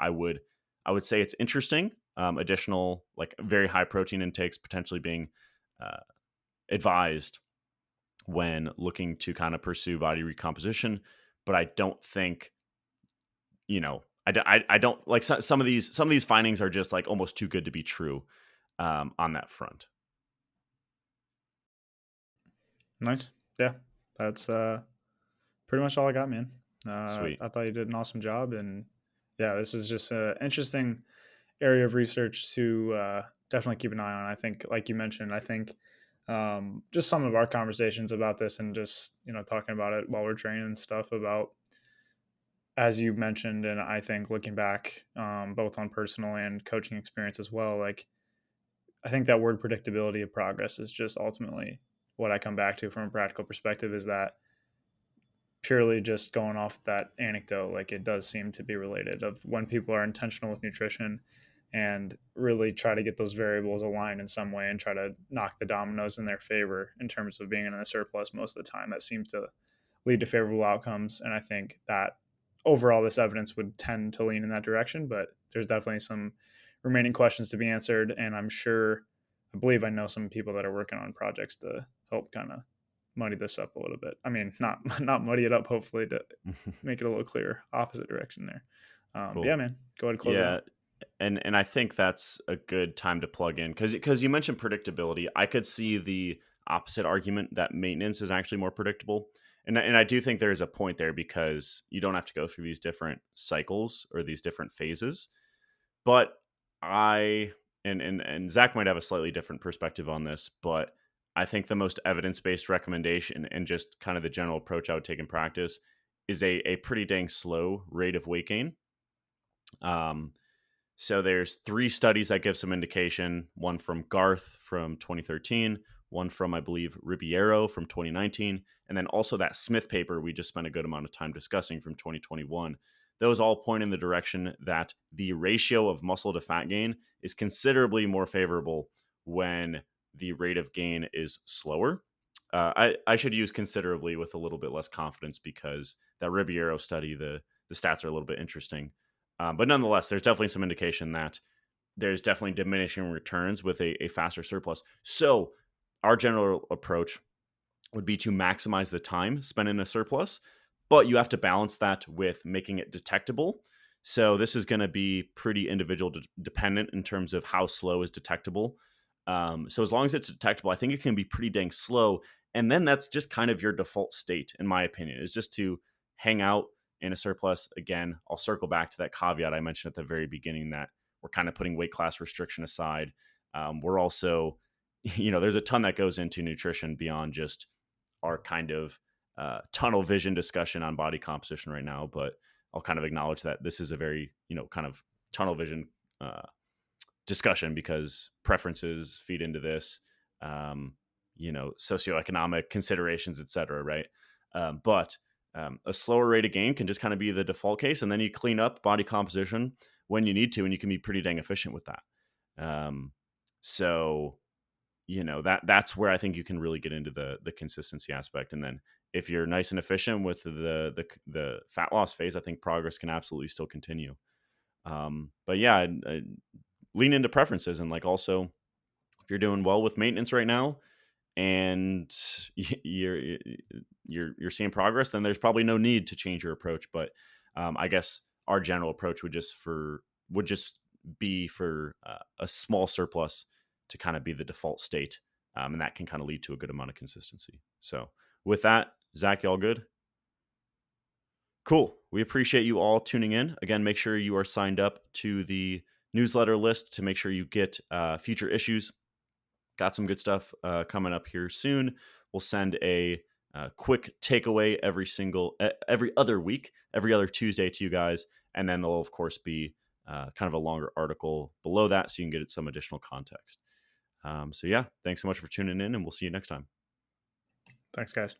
Speaker 1: it's interesting. Additional like very high protein intakes potentially being uh, advised when looking to kind of pursue body recomposition. But I don't think, I don't like some of these findings are just like almost too good to be true on that front.
Speaker 2: Nice. Yeah, that's pretty much all I got, man.
Speaker 1: Sweet.
Speaker 2: I thought you did an awesome job, and yeah, this is just an interesting area of research to definitely keep an eye on. I think, like you mentioned, I think just some of our conversations about this, and just talking about it while we're training and stuff about, as you mentioned, and I think looking back, both on personal and coaching experience as well, like I think that word predictability of progress is just ultimately what I come back to from a practical perspective is that purely just going off that anecdote, like it does seem to be related of when people are intentional with nutrition and really try to get those variables aligned in some way and try to knock the dominoes in their favor in terms of being in a surplus most of the time. That seems to lead to favorable outcomes. And I think that overall, this evidence would tend to lean in that direction, but there's definitely some remaining questions to be answered. And I believe I know some people that are working on projects to help kind of muddy this up a little bit. I mean, not not muddy it up, hopefully to make it a little clearer, opposite direction there. Yeah,
Speaker 1: Cool.
Speaker 2: man, go ahead and close
Speaker 1: Yeah,
Speaker 2: out.
Speaker 1: and I think that's a good time to plug in because you mentioned predictability. I could see the opposite argument that maintenance is actually more predictable, and I do think there is a point there because you don't have to go through these different cycles or these different phases. But I and Zach might have a slightly different perspective on this, but I think the most evidence based recommendation and just kind of the general approach I would take in practice is a pretty dang slow rate of weight gain. Um, so there's three studies that give some indication. One from Garth from 2013, one from I believe Ribeiro from 2019, and then also that Smith paper we just spent a good amount of time discussing from 2021. Those all point in the direction that the ratio of muscle to fat gain is considerably more favorable when the rate of gain is slower. I should use considerably with a little bit less confidence because that Ribeiro study, the stats are a little bit interesting. But nonetheless, there's definitely some indication that there's definitely diminishing returns with a faster surplus. So, our general approach would be to maximize the time spent in a surplus, but you have to balance that with making it detectable. So, this is going to be pretty individual dependent in terms of how slow is detectable. So, as long as it's detectable, I think it can be pretty dang slow. And then that's just kind of your default state, in my opinion, is just to hang out in a surplus. Again, I'll circle back to that caveat I mentioned at the very beginning that we're kind of putting weight class restriction aside. We're also, there's a ton that goes into nutrition beyond just our kind of tunnel vision discussion on body composition right now. But I'll kind of acknowledge that this is a very, kind of tunnel vision discussion because preferences feed into this, um, socioeconomic considerations, et cetera, right? But a slower rate of gain can just kind of be the default case. And then you clean up body composition when you need to, and you can be pretty dang efficient with that. Um, so, that's where I think you can really get into the consistency aspect. And then if you're nice and efficient with the fat loss phase, I think progress can absolutely still continue. But yeah, lean into preferences and like also if you're doing well with maintenance right now and you're seeing progress, then there's probably no need to change your approach. But I guess our general approach would just be for a small surplus to kind of be the default state, and that can kind of lead to a good amount of consistency. So with that, Zach, you all good? Cool. We appreciate you all tuning in. Again, make sure you are signed up to the newsletter list to make sure you get future issues. Got some good stuff coming up here soon. We'll send a quick takeaway every other week, every other Tuesday to you guys, and then there'll of course be kind of a longer article below that, so you can get some additional context. So yeah, thanks so much for tuning in, and we'll see you next time.
Speaker 2: Thanks, guys.